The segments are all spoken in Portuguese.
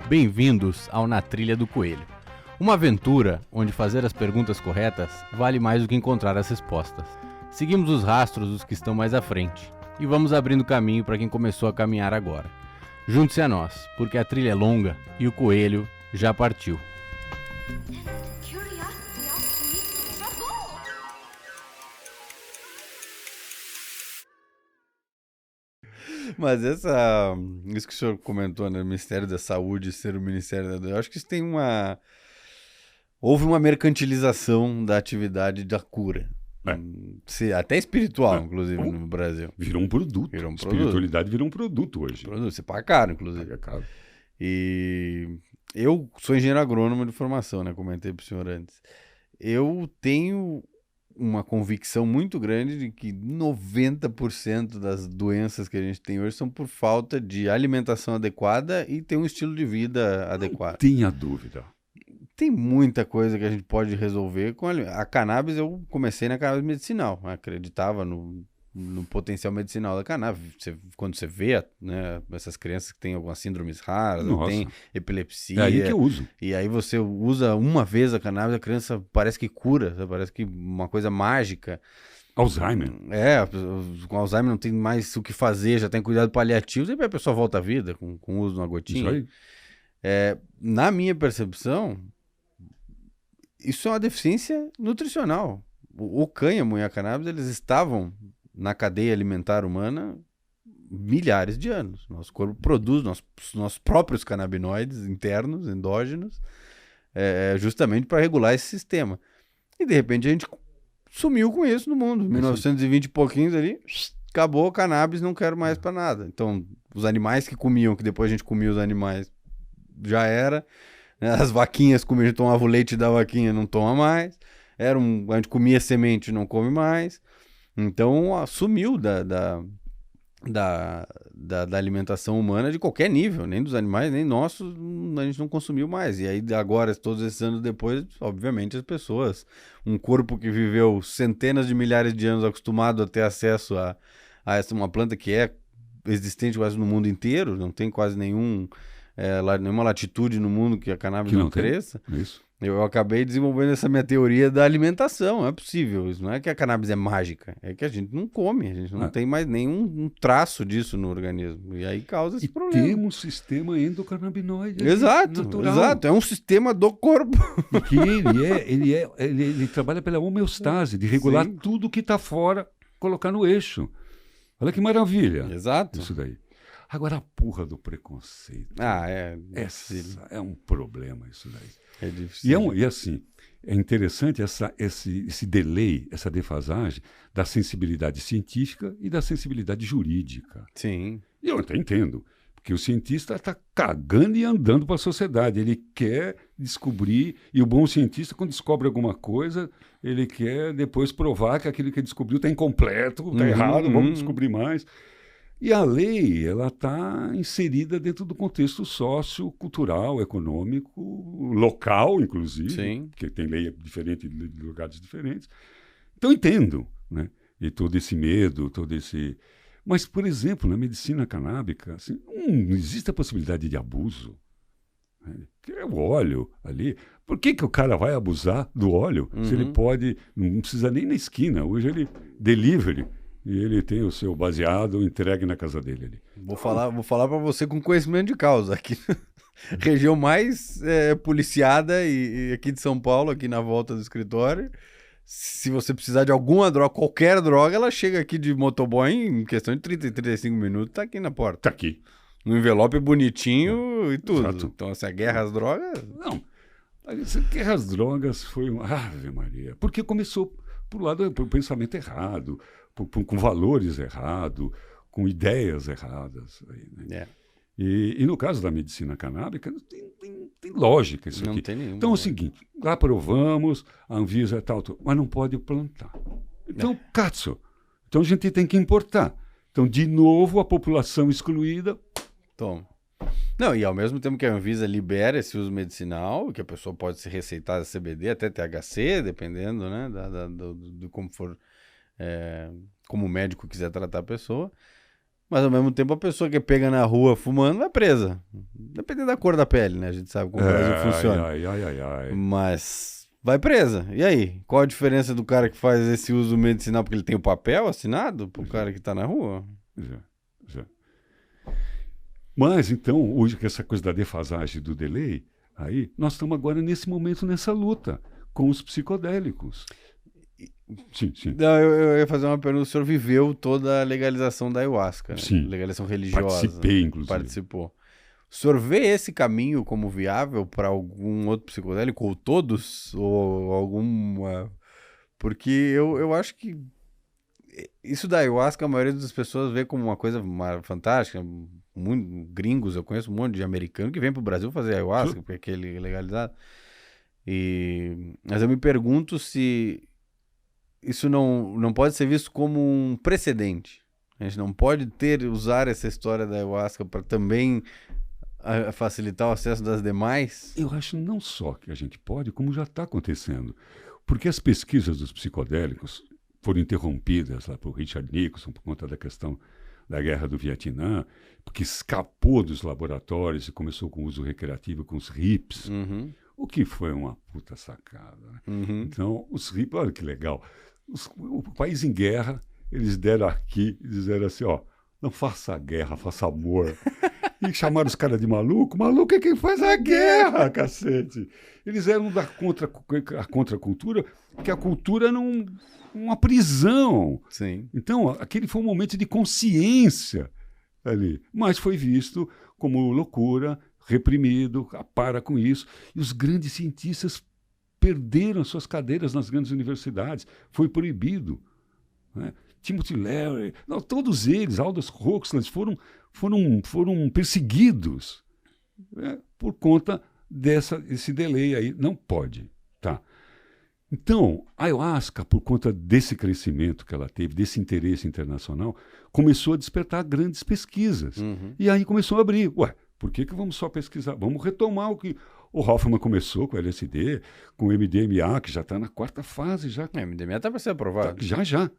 Bem-vindos ao Na Trilha do Coelho, uma aventura onde fazer as perguntas corretas vale mais do que encontrar as respostas. Seguimos os rastros dos que estão mais à frente e vamos abrindo caminho para quem começou a caminhar agora. Junte-se a nós, porque a trilha é longa e o coelho já partiu. Mas isso que o senhor comentou, né, o Ministério da Saúde ser o Ministério da... Eu acho que isso tem houve uma mercantilização da atividade da cura. Até espiritual, inclusive, no Brasil. Virou um produto. Espiritualidade virou um produto hoje. Você paga caro, inclusive. Paga caro. E eu sou engenheiro agrônomo de formação, né? Comentei para o senhor antes. Eu tenho uma convicção muito grande de que 90% das doenças que a gente tem hoje são por falta de alimentação adequada e ter um estilo de vida adequado. Não tenha dúvida. Tem muita coisa que a gente pode resolver com a cannabis. Eu comecei na cannabis medicinal, acreditava no potencial medicinal da cannabis. Quando você vê, né, essas crianças que têm algumas síndromes raras, tem epilepsia. É aí que eu uso. E aí você usa uma vez a cannabis, a criança parece que cura, parece que uma coisa mágica. Alzheimer. Com Alzheimer não tem mais o que fazer, já tem cuidado paliativo, e a pessoa volta à vida com o uso de uma gotinha. Isso aí. Na minha percepção, isso é uma deficiência nutricional. O cânhamo e a cannabis, eles estavam na cadeia alimentar humana milhares de anos. Nosso corpo produz nossos próprios canabinoides internos, endógenos, justamente para regular esse sistema. E de repente a gente sumiu com isso no mundo. 1920 e pouquinhos ali, acabou, cannabis, não quero mais para nada. Então, os animais que comiam, que depois a gente comia os animais, já era. As vaquinhas comiam, a gente tomava o leite da vaquinha, não toma mais. A gente comia semente, não come mais. Então, sumiu da alimentação humana de qualquer nível, nem dos animais, nem nossos, a gente não consumiu mais. E aí, agora, todos esses anos depois, obviamente, as pessoas, um corpo que viveu centenas de milhares de anos acostumado a ter acesso a uma planta que é existente quase no mundo inteiro, não tem quase nenhuma latitude no mundo que a cannabis não cresça. Isso. Eu acabei desenvolvendo essa minha teoria da alimentação. É possível. Isso não é que a cannabis é mágica. É que a gente não come. A gente não tem mais nenhum traço disso no organismo. E aí causa esse problema. Temos sistema endocannabinoide. Exato. É um sistema do corpo. E que ele trabalha pela homeostase, de regular tudo que está fora, colocar no eixo. Olha que maravilha. Exato. Isso daí. Agora, a porra do preconceito. É um problema isso daí. É difícil. E assim, é interessante esse delay, essa defasagem da sensibilidade científica e da sensibilidade jurídica. Sim. E eu até entendo, porque o cientista está cagando e andando para a sociedade. Ele quer descobrir, e o bom cientista, quando descobre alguma coisa, ele quer depois provar que aquilo que ele descobriu está incompleto, está errado, vamos descobrir mais. E a lei, ela está inserida dentro do contexto sociocultural, econômico, local, inclusive, Sim. porque tem lei diferente de lugares diferentes. Então, entendo, né? E todo esse medo, Mas, por exemplo, na medicina canábica, assim, não existe a possibilidade de abuso. Né? Que é o óleo ali. Por que o cara vai abusar do óleo? Se ele pode, não precisa nem na esquina. Hoje ele delivery. E ele tem o seu baseado entregue na casa dele ali. Vou falar para você com conhecimento de causa. Aqui, região mais policiada e aqui de São Paulo, aqui na volta do escritório. Se você precisar de alguma droga, qualquer droga, ela chega aqui de motoboy em questão de 30, 35 minutos, tá aqui na porta. Tá aqui. No envelope bonitinho e tudo. Exato. Então, essa guerra às drogas... Não. Essa guerra às drogas foi uma... Ave Maria. Porque começou por pensamento errado, com valores errados, com ideias erradas. Aí, né? E no caso da medicina canábica, tem lógica isso aqui. Não tem nenhuma. Então é o seguinte, aprovamos, a Anvisa tal, mas não pode plantar. Então, Katsu, então a gente tem que importar. Então, de novo, a população excluída... Toma. Não, e ao mesmo tempo que a Anvisa libera esse uso medicinal, que a pessoa pode se receitar CBD, até THC, dependendo, né, do como for, como o médico quiser tratar a pessoa, Mas ao mesmo tempo a pessoa que pega na rua fumando vai presa. Dependendo da cor da pele, né? A gente sabe como o Brasil funciona. Ai. Mas vai presa. E aí? Qual a diferença do cara que faz esse uso medicinal porque ele tem o papel assinado pro cara que tá na rua? Já. Mas então, hoje com essa coisa da defasagem do delay, aí nós estamos agora nesse momento, nessa luta com os psicodélicos. Sim. Não, eu ia fazer uma pergunta. O senhor viveu toda a legalização da ayahuasca, né? Sim. Legalização religiosa. Participei, inclusive. Participou. O senhor vê esse caminho como viável para algum outro psicodélico, ou todos? Ou alguma... Porque eu acho que isso da ayahuasca a maioria das pessoas vê como uma coisa fantástica. Gringos, eu conheço um monte de americano que vem pro Brasil fazer ayahuasca, porque aquele é legalizado. Mas eu me pergunto se isso não pode ser visto como um precedente. A gente não pode usar essa história da ayahuasca para também facilitar o acesso das demais? Eu acho não só que a gente pode, como já está acontecendo. Porque as pesquisas dos psicodélicos foram interrompidas lá por Richard Nixon por conta da questão da guerra do Vietnã, porque escapou dos laboratórios e começou com o uso recreativo com os hippies, o que foi uma puta sacada. Né? Então, os hippies, olha que legal, o país em guerra, eles deram aqui e disseram assim, ó, não faça guerra, faça amor. E chamaram os caras de maluco. Maluco é quem faz a guerra, cacete. Eles eram da contracultura, porque a cultura era uma prisão. Sim. Então, aquele foi um momento de consciência ali. Mas foi visto como loucura, reprimido, para com isso. E os grandes cientistas perderam suas cadeiras nas grandes universidades. Foi proibido. Né? Timothy Leary, não, todos eles, Aldous Huxley, foram perseguidos, né, por conta desse delay aí. Não pode. Tá? Então, a ayahuasca, por conta desse crescimento que ela teve, desse interesse internacional, começou a despertar grandes pesquisas. E aí começou a abrir. Ué, por que vamos só pesquisar? Vamos retomar o que o Hoffman começou com o LSD, com o MDMA, que já está na 4ª fase. Já. O MDMA está para ser aprovado. Já.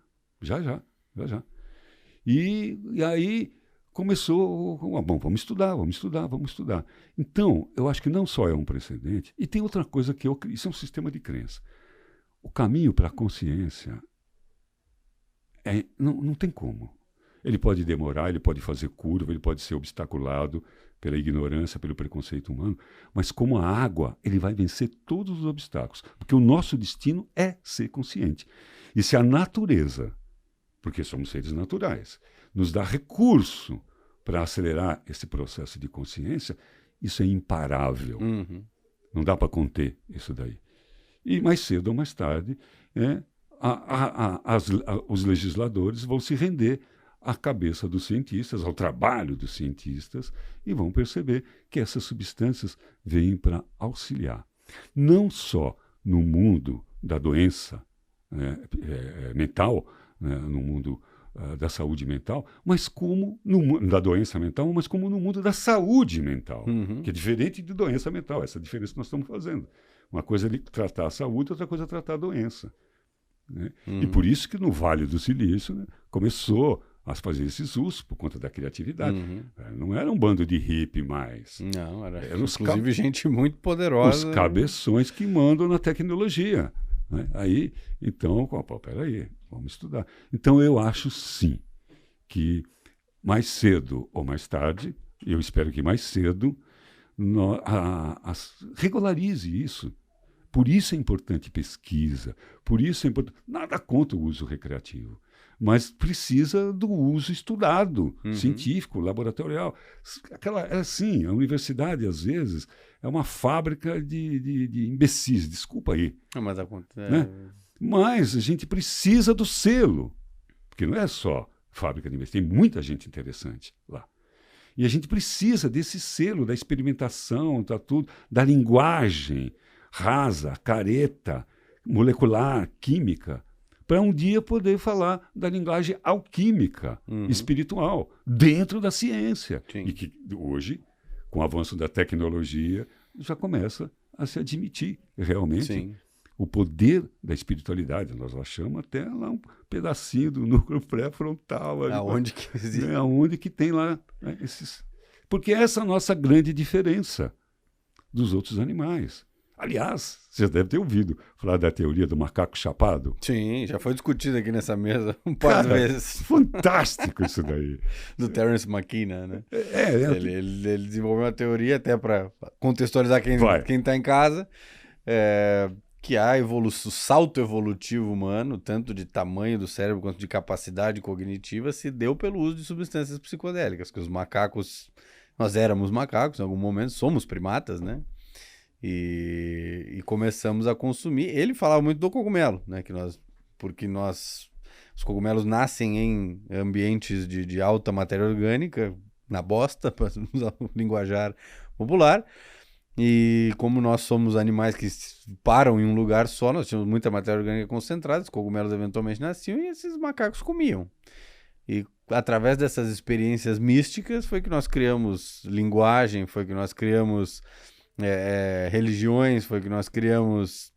E aí começou, bom, vamos estudar. Então, eu acho que não só é um precedente, e tem outra coisa que isso é um sistema de crença. O caminho para a consciência não tem como. Ele pode demorar, ele pode fazer curva, ele pode ser obstaculado pela ignorância, pelo preconceito humano, mas como a água, ele vai vencer todos os obstáculos, porque o nosso destino é ser consciente. E se a natureza, porque somos seres naturais, nos dá recurso para acelerar esse processo de consciência, isso é imparável. Não dá para conter isso daí. E mais cedo ou mais tarde, os legisladores vão se render à cabeça dos cientistas, ao trabalho dos cientistas, e vão perceber que essas substâncias vêm para auxiliar. Não só no mundo da doença mental, no mundo da saúde mental, mas como da doença mental, mas como no mundo da saúde mental, que é diferente de doença mental, essa diferença que nós estamos fazendo. Uma coisa é tratar a saúde, outra coisa é tratar a doença. Né? E por isso que no Vale do Silício, né, começou a fazer esses usos por conta da criatividade. Não era um bando de hippie mais. Não, era inclusive gente muito poderosa. Os cabeções que mandam na tecnologia. Né? Aí, então, peraí, vamos estudar. Então, eu acho sim que mais cedo ou mais tarde, eu espero que mais cedo, regularize isso. Por isso é importante pesquisa, por isso é importante. Nada contra o uso recreativo, mas precisa do uso estudado, científico, laboratorial. A universidade, às vezes, é uma fábrica de imbecis, desculpa aí. Né? Mas a gente precisa do selo, porque não é só fábrica de imbecis, tem muita gente interessante lá. E a gente precisa desse selo, da experimentação, da linguagem rasa, careta, molecular, química, para um dia poder falar da linguagem alquímica, espiritual, dentro da ciência. Sim. E que hoje, com o avanço da tecnologia, já começa a se admitir realmente o poder da espiritualidade. Nós achamos até lá um pedacinho do núcleo pré-frontal. Ali, Aonde que existe? Aonde que tem lá, né, esses... Porque essa é a nossa grande diferença dos outros animais. Aliás, você deve ter ouvido falar da teoria do macaco chapado. Sim, já foi discutido aqui nessa mesa um par de vezes. Fantástico isso daí. Do Terence McKenna, né? Ele Ele desenvolveu uma teoria, até para contextualizar quem está em casa, que o salto evolutivo humano, tanto de tamanho do cérebro quanto de capacidade cognitiva, se deu pelo uso de substâncias psicodélicas, que os macacos, nós éramos macacos em algum momento, somos primatas, né? E começamos a consumir. Ele falava muito do cogumelo, né? Porque os cogumelos nascem em ambientes de alta matéria orgânica, na bosta, para usar o linguajar popular. E como nós somos animais que param em um lugar só, nós tínhamos muita matéria orgânica concentrada, os cogumelos eventualmente nasciam e esses macacos comiam. E através dessas experiências místicas foi que nós criamos linguagem, foi que nós criamos religiões, foi que nós criamos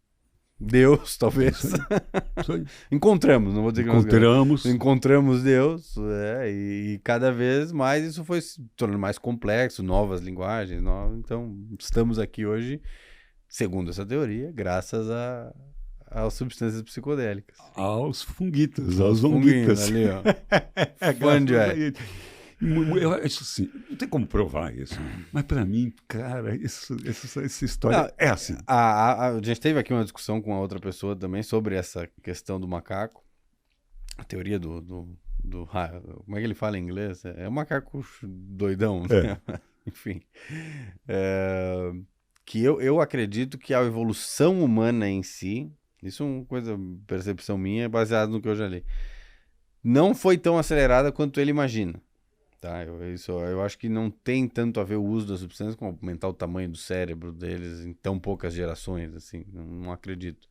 Deus, talvez. Isso aí. Encontramos, não vou dizer que encontramos Deus, e cada vez mais isso foi se tornando mais complexo, novas linguagens, então estamos aqui hoje, segundo essa teoria, graças às substâncias psicodélicas. Aos funguitos, aos zonguitas. Ali, ó. Eu acho assim, não tem como provar isso, mas para mim, cara, essa história é assim. A gente teve aqui uma discussão com a outra pessoa também sobre essa questão do macaco, a teoria do como é que ele fala em inglês? É um macaco doidão, né? Enfim. Que eu acredito que a evolução humana em si, isso é uma percepção minha, baseada no que eu já li, não foi tão acelerada quanto ele imagina. Tá, eu acho que não tem tanto a ver o uso das substâncias com aumentar o tamanho do cérebro deles em tão poucas gerações, assim, não acredito.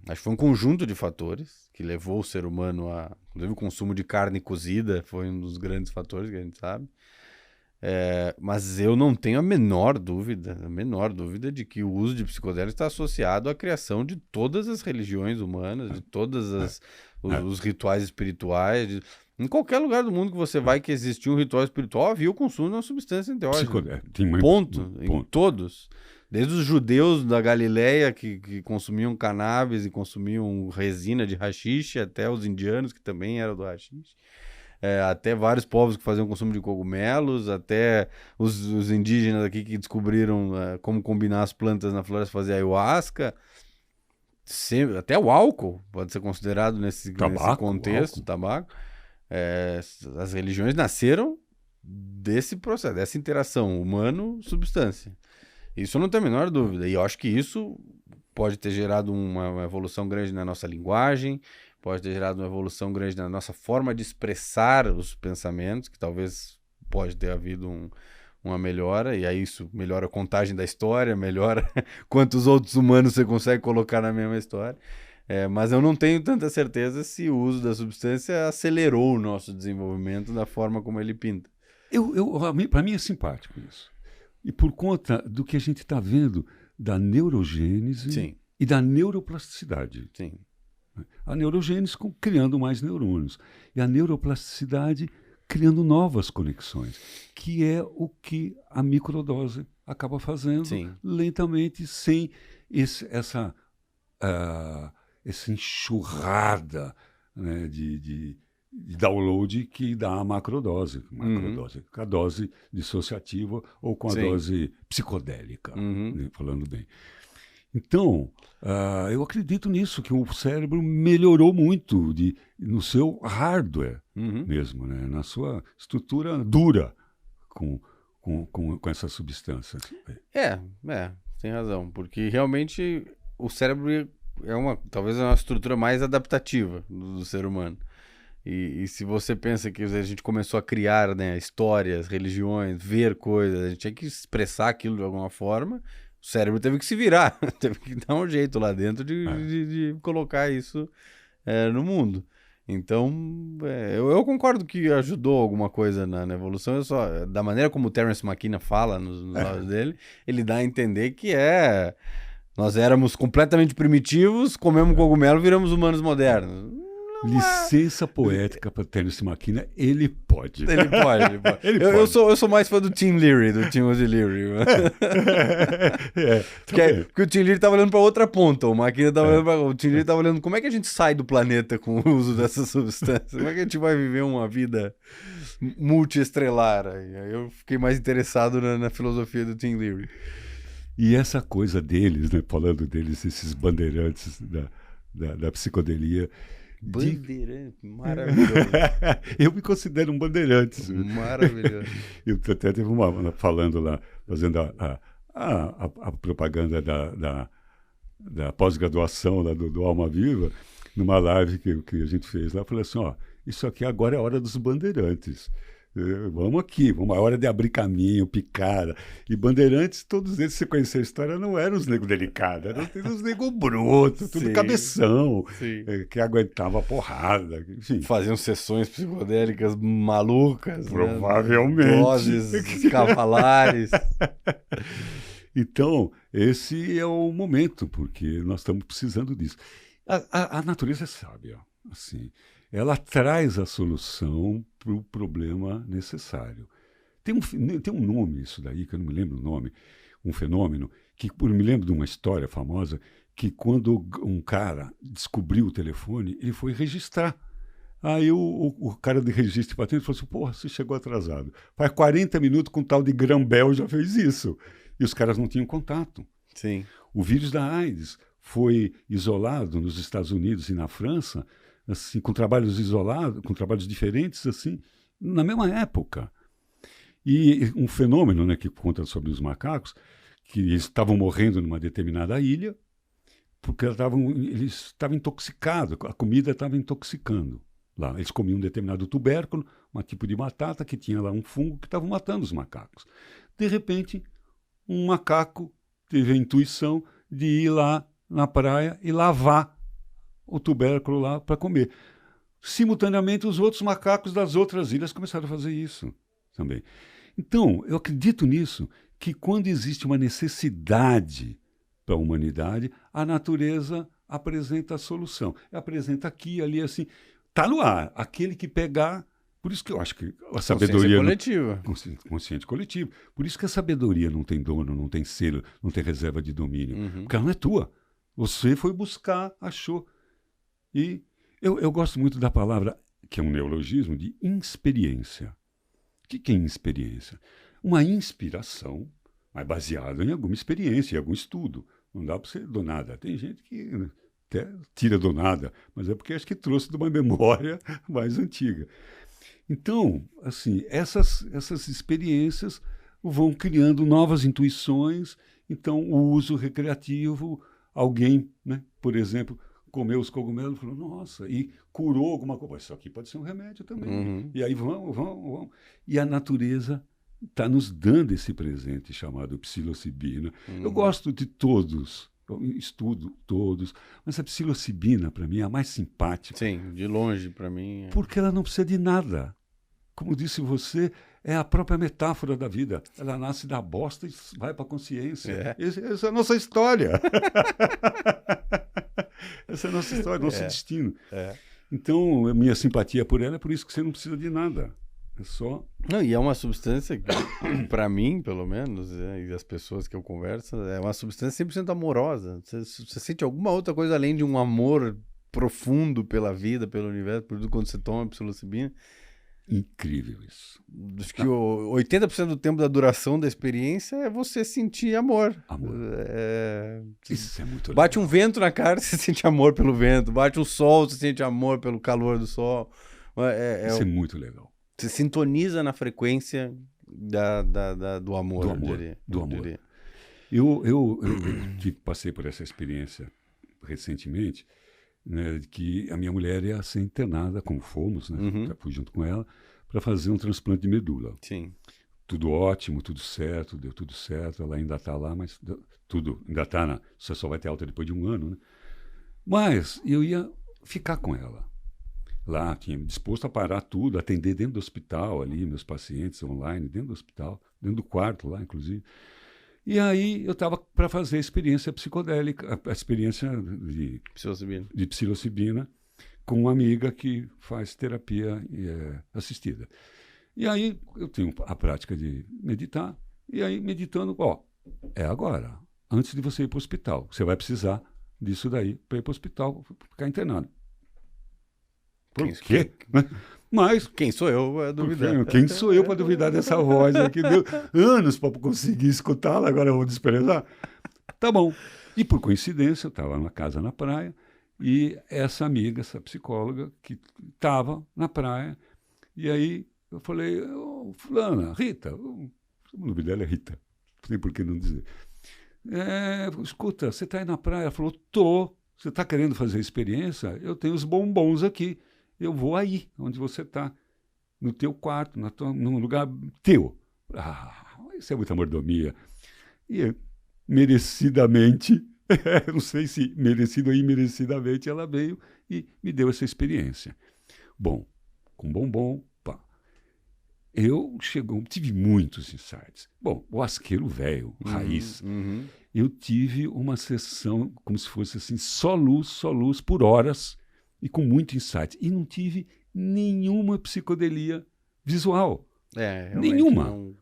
Acho que foi um conjunto de fatores que levou o ser humano inclusive o consumo de carne cozida foi um dos grandes fatores que a gente sabe. Mas eu não tenho a menor dúvida de que o uso de psicodélicos está associado à criação de todas as religiões humanas, de todos os rituais espirituais. Em qualquer lugar do mundo que você vai que existia um ritual espiritual, havia o consumo de uma substância enteógena. Ponto. Em todos. Desde os judeus da Galileia que consumiam cannabis e consumiam resina de haxixe, até os indianos que também eram do haxixe. Até vários povos que faziam consumo de cogumelos, até os indígenas aqui que descobriram como combinar as plantas na floresta, fazer ayahuasca. Até o álcool pode ser considerado nesse contexto, tabaco. As religiões nasceram desse processo, dessa interação humano-substância. Isso eu não tenho a menor dúvida. E eu acho que isso pode ter gerado uma evolução grande na nossa linguagem, pode ter gerado uma evolução grande na nossa forma de expressar os pensamentos, que talvez pode ter havido uma melhora, e aí isso melhora a contagem da história, melhora quantos outros humanos você consegue colocar na mesma história. Mas eu não tenho tanta certeza se o uso da substância acelerou o nosso desenvolvimento da forma como ele pinta. Para mim é simpático isso. E por conta do que a gente está vendo da neurogênese Sim. E da neuroplasticidade. Sim. A neurogênese criando mais neurônios. E a neuroplasticidade criando novas conexões, que é o que a microdose acaba fazendo. Sim. Lentamente, sem essa enxurrada, né, de download que dá a macrodose, com a dose dissociativa ou com a dose psicodélica, né, falando bem. Então, eu acredito nisso, que o cérebro melhorou muito no seu hardware mesmo, né, na sua estrutura dura com essas substâncias. Tem razão, porque realmente o cérebro talvez é uma estrutura mais adaptativa do ser humano. E se você pensa que a gente começou a criar, né, histórias, religiões, ver coisas, a gente tinha que expressar aquilo de alguma forma, o cérebro teve que se virar, teve que dar um jeito lá dentro de colocar isso no mundo. Então, eu concordo que ajudou alguma coisa na evolução, da maneira como o Terence McKenna fala nos áudios dele, ele dá a entender que Nós éramos completamente primitivos, comemos cogumelo, viramos humanos modernos. Licença poética para Terence McKenna, ele pode. Ele pode. Eu sou mais fã do Tim Leary, do Timothy Leary. Porque o Tim Leary tava olhando para outra ponta, o McKenna tava olhando o Tim Leary tava olhando como é que a gente sai do planeta com o uso dessa substância, como é que a gente vai viver uma vida multiestrelar. Aí eu fiquei mais interessado na filosofia do Tim Leary. E essa coisa deles, né, falando deles, esses bandeirantes da psicodelia. Bandeirante, maravilhoso. Eu me considero um bandeirante. Maravilhoso. Eu até teve uma falando lá, fazendo a propaganda da pós-graduação lá do Alma Viva, numa live que a gente fez lá. Eu falei assim, ó, isso aqui agora é a hora dos bandeirantes. Vamos aqui, vamos a hora de abrir caminho, picada. E bandeirantes, todos eles, se conhecer a história, não eram os negros delicados, eram os negros brutos, tudo cabeção, que aguentava porrada, enfim. Faziam sessões psicodélicas malucas. Provavelmente. Né? Doses cavalares. Então, esse é o momento, porque nós estamos precisando disso. A natureza é sábia, assim. Ela traz a solução para o problema necessário. Tem um nome isso daí, que eu não me lembro o nome, um fenômeno, que eu me lembro de uma história famosa, que quando um cara descobriu o telefone, ele foi registrar. Aí o cara de registro de patente falou assim, porra, você chegou atrasado. Faz 40 minutos com o tal de Graham-Bell já fez isso. E os caras não tinham contato. Sim. O vírus da AIDS foi isolado nos Estados Unidos e na França, assim, com trabalhos isolados, com trabalhos diferentes, assim, na mesma época. E um fenômeno, né, que conta sobre os macacos, que eles estavam morrendo numa determinada ilha, porque eles estavam intoxicados, a comida estava intoxicando. Lá, eles comiam um determinado tubérculo, um tipo de batata que tinha lá um fungo que estava matando os macacos. De repente, um macaco teve a intuição de ir lá na praia e lavar o tubérculo lá para comer. Simultaneamente, os outros macacos das outras ilhas começaram a fazer isso também. Então, eu acredito nisso, que quando existe uma necessidade para a humanidade, a natureza apresenta a solução. Apresenta aqui, ali, assim. Está no ar. Aquele que pegar... Por isso que eu acho que a sabedoria... Coletiva. Consciente coletivo. Por isso que a sabedoria não tem dono, não tem selo, não tem reserva de domínio. Porque ela não é tua. Você foi buscar, achou. E eu gosto muito da palavra, que é um neologismo, de inexperiência. O que é inexperiência? Uma inspiração, mas baseada em alguma experiência, em algum estudo. Não dá para ser do nada. Tem gente que até tira do nada, mas é porque acho que trouxe de uma memória mais antiga. Então, assim, essas experiências vão criando novas intuições. Então, o uso recreativo, alguém, né, por exemplo, comeu os cogumelos e falou, nossa, e curou alguma coisa. Isso aqui pode ser um remédio também. E aí vamos. E a natureza está nos dando esse presente chamado psilocibina. Eu gosto de todos, eu estudo todos, mas a psilocibina, para mim, é a mais simpática. Sim, de longe, para mim. Porque ela não precisa de nada. Como disse você, é a própria metáfora da vida. Ela nasce da bosta e vai para a consciência. Essa é a nossa história. Essa é a nossa história, nosso destino. Então, a minha simpatia por ela é por isso que você não precisa de nada. É só... Não, e é uma substância que, para mim, pelo menos, e as pessoas que eu converso, é uma substância 100% amorosa. Você sente alguma outra coisa além de um amor profundo pela vida, pelo universo, por tudo quando você toma psilocibina. Incrível isso. Acho que 80% do tempo da duração da experiência é você sentir amor. Isso é muito legal. Bate um vento na cara, você sente amor pelo vento. Bate um sol, você sente amor pelo calor do sol. Isso é muito legal. Você sintoniza na frequência do amor. Do amor. Eu que passei por essa experiência recentemente, né, que a minha mulher ia ser internada, como fomos, né? Fui junto com ela, para fazer um transplante de medula. Sim. Tudo ótimo, tudo certo, deu tudo certo, ela ainda está lá, mas tudo ainda está, você só vai ter alta depois de 1 ano, né? Mas eu ia ficar com ela. Lá, tinha me disposto a parar tudo, atender dentro do hospital ali, meus pacientes online, dentro do hospital, dentro do quarto lá, inclusive. E aí eu estava para fazer a experiência psicodélica, a experiência de psilocibina, com uma amiga que faz terapia assistida. E aí eu tenho a prática de meditar, e aí meditando, é agora, antes de você ir para o hospital. Você vai precisar disso daí para ir para o hospital, ficar internado. Por quê? Mas quem sou eu para duvidar? Quem sou eu para duvidar dessa voz aqui? Deu anos para conseguir escutá-la, agora eu vou desprezar. Tá bom. E por coincidência, eu estava na casa na praia, e essa amiga, essa psicóloga, que estava na praia, e aí eu falei, fulana, Rita, o nome dela é Rita, não tem por que não dizer. Escuta, você está aí na praia? Ela falou, tô. Você está querendo fazer a experiência? Eu tenho os bombons aqui. Eu vou aí, onde você está, no teu quarto, num lugar teu. Isso é muita mordomia. E merecidamente, não sei se merecido ou imerecidamente, ela veio e me deu essa experiência. Bom, com bombom, pá. Eu tive muitos insights. Bom, o asqueiro velho, raiz. Eu tive uma sessão como se fosse assim, só luz por horas, e com muito insight. E não tive nenhuma psicodelia visual. Nenhuma. Não...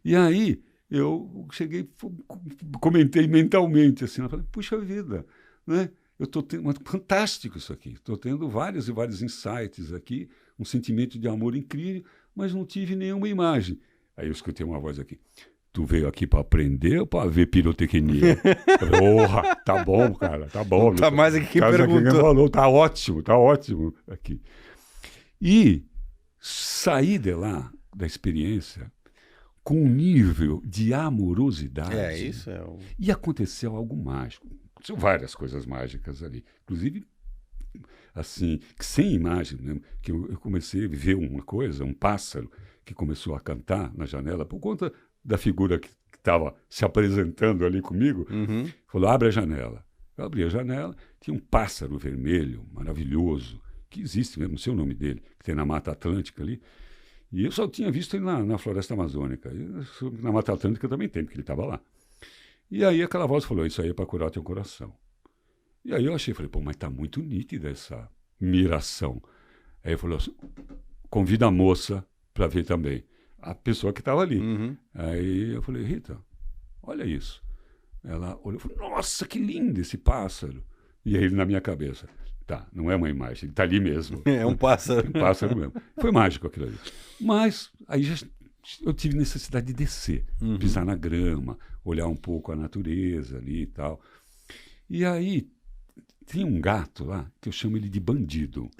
E aí eu cheguei, comentei mentalmente assim, eu falei, puxa vida, né? Eu estou tendo, fantástico isso aqui. Estou tendo vários e vários insights aqui, um sentimento de amor incrível, mas não tive nenhuma imagem. Aí eu escutei uma voz aqui. Tu veio aqui para aprender ou para ver pirotecnia? Porra, tá bom, cara, tá bom. Tá mais aqui quem perguntou. Quem falou, tá ótimo aqui. E saí de lá, da experiência, com um nível de amorosidade. Isso é o... E aconteceu algo mágico. Aconteceu várias coisas mágicas ali. Inclusive, assim, sem imagem, né? Que eu comecei a ver uma coisa, um pássaro que começou a cantar na janela por conta da figura que estava se apresentando ali comigo, falou, abre a janela. Eu abri a janela, tinha um pássaro vermelho, maravilhoso, que existe mesmo, não sei o nome dele, que tem na Mata Atlântica ali, e eu só tinha visto ele na Floresta Amazônica. Na Mata Atlântica também tem, porque ele estava lá. E aí aquela voz falou, isso aí é para curar teu coração. E aí eu falei, mas tá muito nítida essa miração. Aí ele falou assim, convida a moça para ver também. A pessoa que estava ali. Aí eu falei, Rita, olha isso. Ela olhou e falou, nossa, que lindo esse pássaro. E aí na minha cabeça, tá, não é uma imagem, ele está ali mesmo. É um pássaro. Um pássaro mesmo. Foi mágico aquilo ali. Mas aí eu tive necessidade de descer, pisar na grama, olhar um pouco a natureza ali e tal. E aí tem um gato lá, que eu chamo ele de bandido,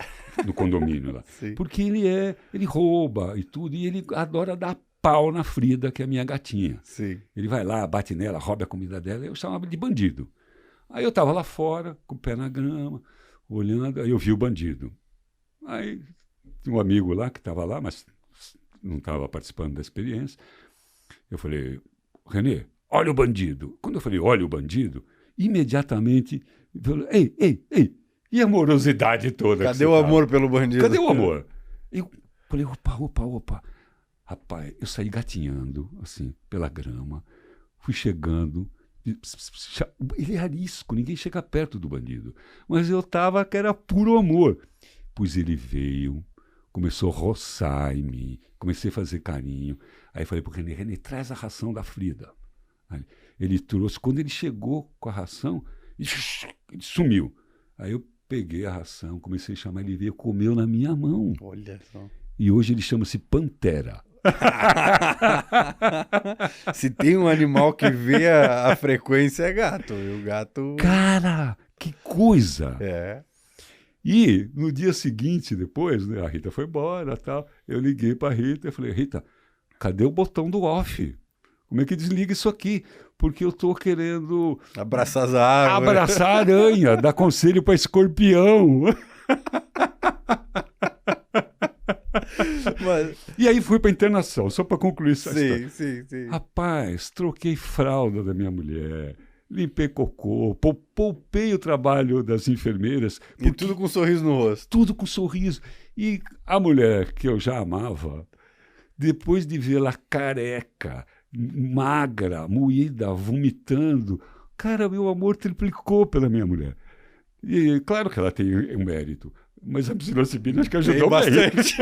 no condomínio lá. Porque ele rouba e tudo, e ele adora dar pau na Frida, que é a minha gatinha. Ele vai lá, bate nela, rouba a comida dela, eu chamava de bandido. Aí eu estava lá fora, com o pé na grama, olhando, aí eu vi o bandido. Aí tinha um amigo lá, que estava lá, mas não estava participando da experiência. Eu falei, Renê, olha o bandido. Quando eu falei, olha o bandido, imediatamente... Falei, ei, e a amorosidade toda? Cadê o amor pelo bandido? Cadê o amor? Eu falei, opa. Rapaz, eu saí gatinhando, assim, pela grama, fui chegando, ele é arisco, ninguém chega perto do bandido. Mas eu tava que era puro amor. Pois ele veio, começou a roçar em mim, comecei a fazer carinho. Aí falei pro Renê, traz a ração da Frida. Aí ele trouxe, quando ele chegou com a ração, ele sumiu. Aí eu peguei a ração, comecei a chamar, ele veio, comeu na minha mão. Olha só. E hoje ele chama-se Pantera. Se tem um animal que vê a frequência, é gato. E o gato... Cara, que coisa! É. E no dia seguinte, depois, né, a Rita foi embora, tal, eu liguei para a Rita e falei, Rita, cadê o botão do off? Como é que desliga isso aqui? Porque eu estou querendo... Abraçar as árvores. Abraçar a aranha, dar conselho para escorpião. Mas... E aí fui para internação, só para concluir essa história. Sim. Rapaz, troquei fralda da minha mulher, limpei cocô, poupei o trabalho das enfermeiras. E tudo com um sorriso no rosto. Tudo com sorriso. E a mulher que eu já amava, depois de vê-la careca, magra, moída, vomitando. Cara, meu amor triplicou pela minha mulher. E claro que ela tem um mérito, mas a psilocibina acho que ajudou bastante.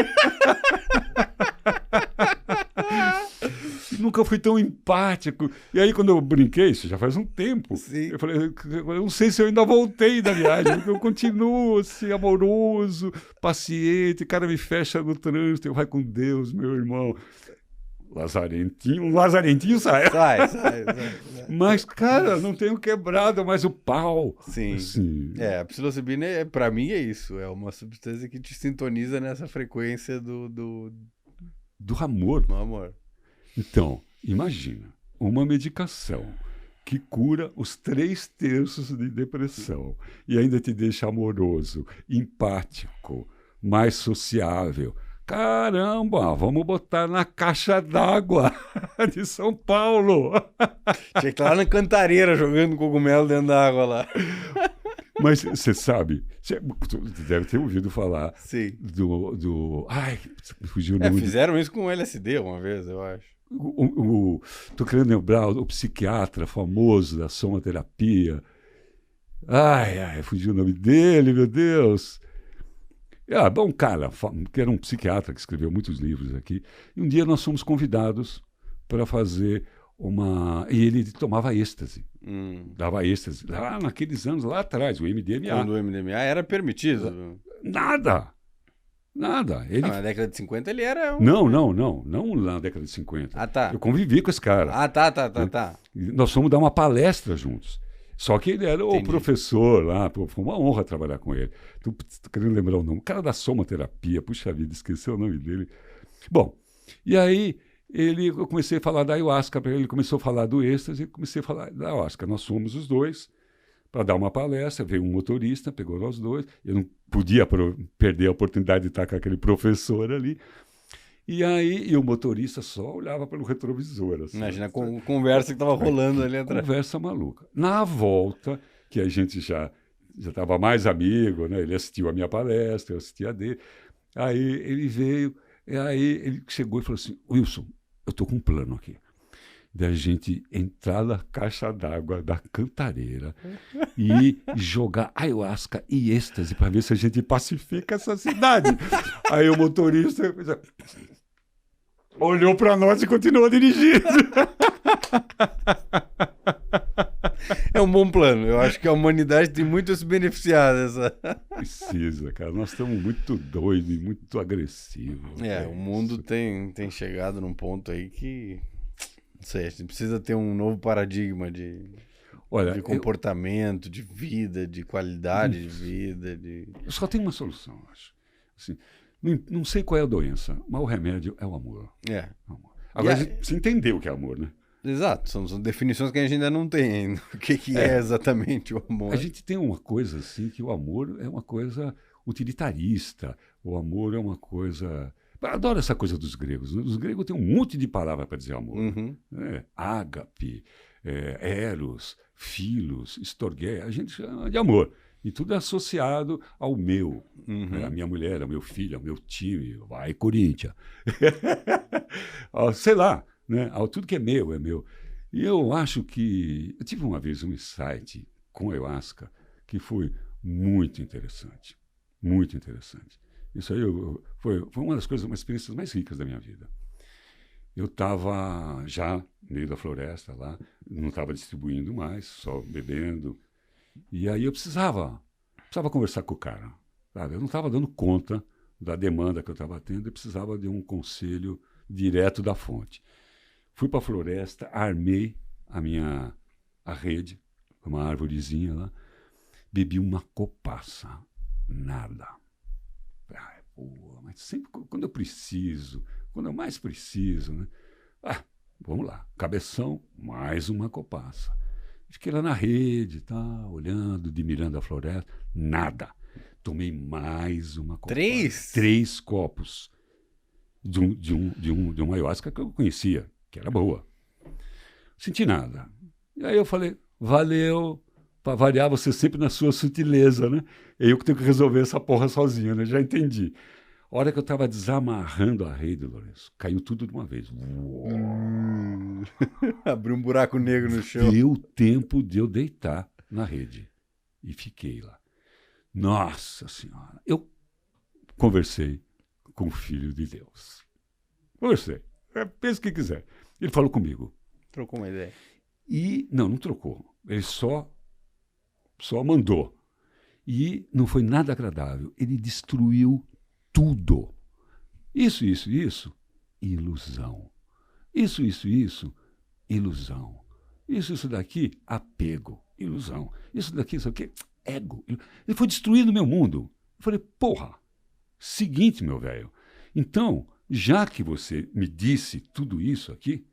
Nunca fui tão empático. E aí, quando eu brinquei, isso já faz um tempo, eu falei, eu não sei se eu ainda voltei da viagem, porque eu continuo assim, amoroso, paciente, o cara me fecha no trânsito, eu vai com Deus, meu irmão. Lazarentinho sai. Sai. Mas, cara, não tenho quebrado mais o pau. Sim. Assim. A psilocibina, pra mim, é isso. É uma substância que te sintoniza nessa frequência do amor. Do amor. Então, imagina, uma medicação que cura os 3/3 de depressão e ainda te deixa amoroso, empático, mais sociável. Caramba, vamos botar na caixa d'água de São Paulo. Tinha que estar lá na Cantareira jogando cogumelo dentro da água lá. Mas você sabe, você deve ter ouvido falar Sim. Ai, fugiu o nome. Fizeram isso com o LSD uma vez, eu acho. Tô querendo lembrar o psiquiatra famoso da somaterapia. Fugiu o nome dele, meu Deus. Bom, cara, que era um psiquiatra que escreveu muitos livros aqui. E um dia nós fomos convidados para fazer e ele tomava êxtase. Dava êxtase. Lá naqueles anos, lá atrás, o MDMA. Quando o MDMA era permitido. Nada. Ele... na década de 50 ele era Não na década de 50. Ah, tá. Eu convivi com esse cara. Tá. Nós fomos dar uma palestra juntos. Só que ele era o professor lá, foi uma honra trabalhar com ele. Tô querendo lembrar o nome. O cara da somaterapia, puxa vida, esqueci o nome dele. Bom, e aí eu comecei a falar da ayahuasca, ele começou a falar do êxtase, e comecei a falar da ayahuasca. Nós fomos os dois para dar uma palestra, veio um motorista, pegou nós dois, eu não podia perder a oportunidade de estar com aquele professor ali. E aí o motorista só olhava pelo retrovisor. Assim, imagina a conversa que estava rolando ali atrás. Conversa maluca. Na volta, que a gente já estava mais amigo, né? Ele assistiu a minha palestra, eu assisti a dele. Aí ele veio, e aí ele chegou e falou assim, Wilson, eu estou com um plano aqui. Da gente entrar na caixa d'água da Cantareira e jogar ayahuasca e êxtase para ver se a gente pacifica essa cidade. Aí o motorista olhou para nós e continuou dirigindo. É um bom plano. Eu acho que a humanidade tem muito a se beneficiar dessa. Precisa, cara. Nós estamos muito doidos e muito agressivos. O mundo tem chegado num ponto aí que... Não sei, a gente precisa ter um novo paradigma de comportamento, de vida, de qualidade de vida. Eu só tenho uma solução, acho. Assim, não sei qual é a doença, mas o remédio é o amor. Agora, você entendeu o que é amor, né? Exato, são definições que a gente ainda não tem ainda. O que é exatamente o amor? A gente tem uma coisa assim, que o amor é uma coisa utilitarista, o amor é uma coisa... Eu adoro essa coisa dos gregos. Os gregos têm um monte de palavras para dizer amor. Ágape, eros, filos, storgé, a gente chama de amor. E tudo é associado ao meu. A minha mulher, ao meu filho, ao meu time. Vai, Corinthians. Sei lá, né? Tudo que é meu, é meu. E eu acho que... Eu tive uma vez um insight com a ayahuasca que foi muito interessante. Muito interessante. Isso aí foi uma das coisas, uma experiências mais ricas da minha vida. Eu estava já no meio da floresta lá, não estava distribuindo mais, só bebendo. E aí eu precisava conversar com o cara. Sabe? Eu não estava dando conta da demanda que eu estava tendo, eu precisava de um conselho direto da fonte. Fui para a floresta, armei a rede, uma árvorezinha lá, bebi uma copaça, nada. Mas sempre quando eu preciso, quando eu mais preciso, né? Vamos lá, cabeção, mais uma copaça. Fiquei lá na rede, olhando, admirando a floresta, nada. Tomei mais uma copaça. 3 copos de uma ayahuasca que eu conhecia, que era boa. Senti nada. E aí eu falei, valeu. Para variar, você sempre na sua sutileza, né? Eu que tenho que resolver essa porra sozinho, né? Já entendi. A hora que eu estava desamarrando a rede, Lourenço, caiu tudo de uma vez. Abriu um buraco negro no chão. Deu tempo de eu deitar na rede. E fiquei lá. Nossa Senhora! Eu conversei com o Filho de Deus. Conversei. Pensa o que quiser. Ele falou comigo. Trocou uma ideia. E não trocou. Ele só mandou. E não foi nada agradável. Ele destruiu tudo. Isso. Ilusão. Isso. Ilusão. Isso daqui, apego. Ilusão. Isso daqui, isso aqui, ego. Ele foi destruindo o meu mundo. Eu falei, porra, seguinte, meu velho. Então, já que você me disse tudo isso aqui,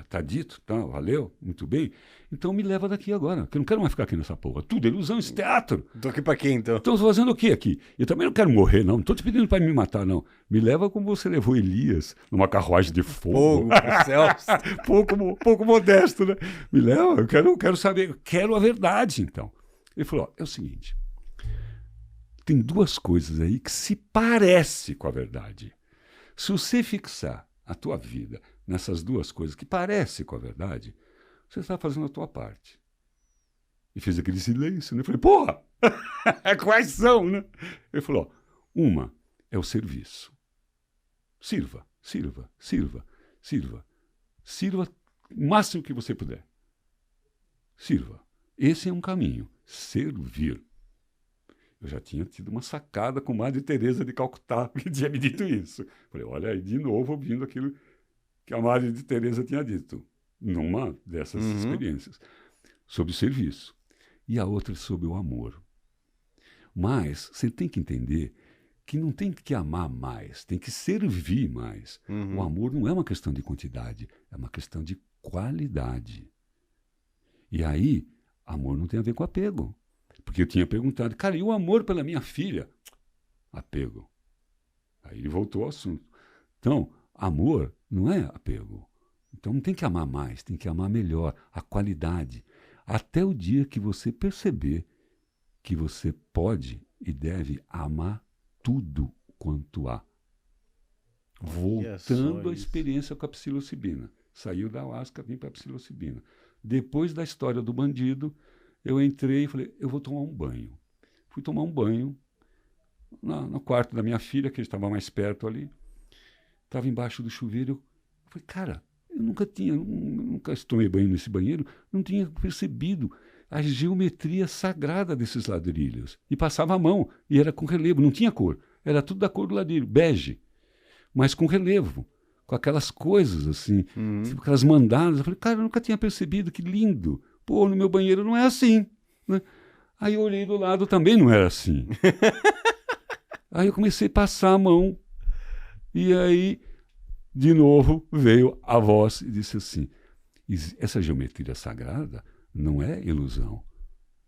tá dito, tá, valeu, muito bem, então me leva daqui agora, que eu não quero mais ficar aqui nessa porra. Tudo é ilusão, esse teatro. Tô aqui pra quê, então? Então, fazendo o quê aqui? Eu também não quero morrer, não tô te pedindo para me matar, não. Me leva como você levou Elias, numa carruagem de fogo. Fogo, céus. pouco modesto, né? Me leva, eu quero saber, eu quero a verdade, então. Ele falou, ó, é o seguinte, tem duas coisas aí que se parecem com a verdade. Se você fixar a tua vida nessas duas coisas que parecem com a verdade, você está fazendo a tua parte. E fez aquele silêncio, né? Eu falei, porra! Quais são, né? Ele falou, ó, uma é o serviço. Sirva o máximo que você puder. Sirva. Esse é um caminho. Servir. Eu já tinha tido uma sacada com Madre Teresa de Calcutá, que tinha me dito isso. Falei, olha aí, de novo ouvindo aquilo que a Madre Teresa tinha dito, numa dessas experiências, sobre o serviço. E a outra sobre o amor. Mas você tem que entender que não tem que amar mais, tem que servir mais. O amor não é uma questão de quantidade, é uma questão de qualidade. E aí, amor não tem a ver com apego. Porque eu tinha perguntado, cara, e o amor pela minha filha? Apego. Aí ele voltou ao assunto. Então, amor não é apego. Então não tem que amar mais, tem que amar melhor, a qualidade. Até o dia que você perceber que você pode e deve amar tudo quanto há. Voltando à experiência com a psilocibina. Saiu da ayahuasca, vim para a psilocibina. Depois da história do bandido, eu entrei e falei, eu vou tomar um banho. Fui tomar um banho no quarto da minha filha, que estava mais perto ali. Estava embaixo do chuveiro. Eu falei, cara, eu nunca tomei banho nesse banheiro, não tinha percebido a geometria sagrada desses ladrilhos. E passava a mão, e era com relevo, não tinha cor. Era tudo da cor do ladrilho, bege, mas com relevo, com aquelas coisas assim, tipo aquelas mandalas. Eu falei, cara, eu nunca tinha percebido, que lindo. Pô, no meu banheiro não é assim, né? Aí eu olhei do lado, também não era assim. Aí eu comecei a passar a mão, e aí, de novo, veio a voz e disse assim, essa geometria sagrada não é ilusão,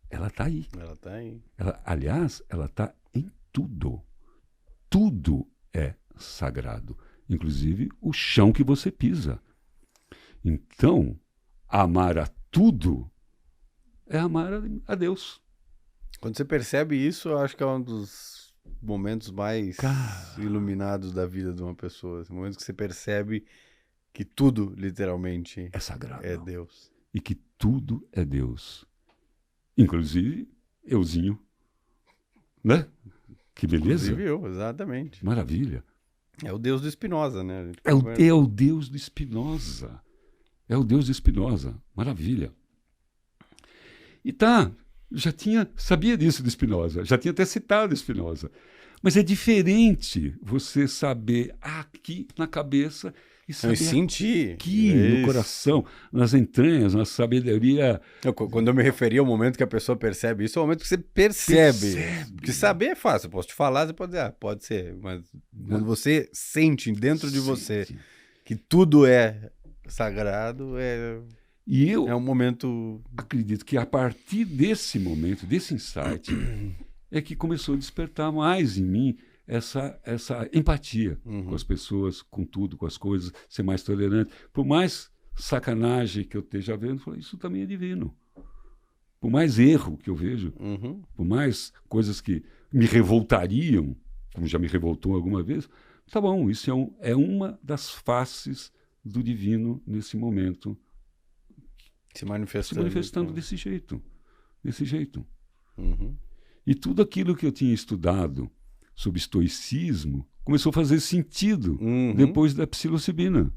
ela está aí. Ela está aí. Aliás, ela está em tudo. Tudo é sagrado, inclusive o chão que você pisa. Então, amar a tudo é amar a Deus. Quando você percebe isso, eu acho que é um dos momentos mais iluminados da vida de uma pessoa. Esse momento que você percebe que tudo, literalmente, é sagrado. É Deus. E que tudo é Deus. Inclusive, euzinho. Né? Que beleza. Inclusive eu, exatamente. Maravilha. É o Deus do Spinoza, né? É o Deus do Spinoza. É o Deus do Spinoza. Maravilha. E sabia disso do Spinoza, já tinha até citado Spinoza. Mas é diferente você saber aqui na cabeça e saber sentir aqui no coração, nas entranhas, na sabedoria. Quando eu me referi ao momento que a pessoa percebe isso, é o momento que você percebe. Porque saber é fácil, eu posso te falar, você pode dizer, pode ser, mas quando você sente dentro de você que tudo é sagrado, e eu é um momento... acredito que a partir desse momento, desse insight, é que começou a despertar mais em mim essa empatia com as pessoas, com tudo, com as coisas, ser mais tolerante. Por mais sacanagem que eu esteja vendo, eu falei, isso também é divino. Por mais erro que eu vejo, por mais coisas que me revoltariam, como já me revoltou alguma vez, tá bom, isso é uma das faces do divino nesse momento, Se manifestando. desse jeito. Desse jeito. Uhum. E tudo aquilo que eu tinha estudado sobre estoicismo começou a fazer sentido depois da psilocibina.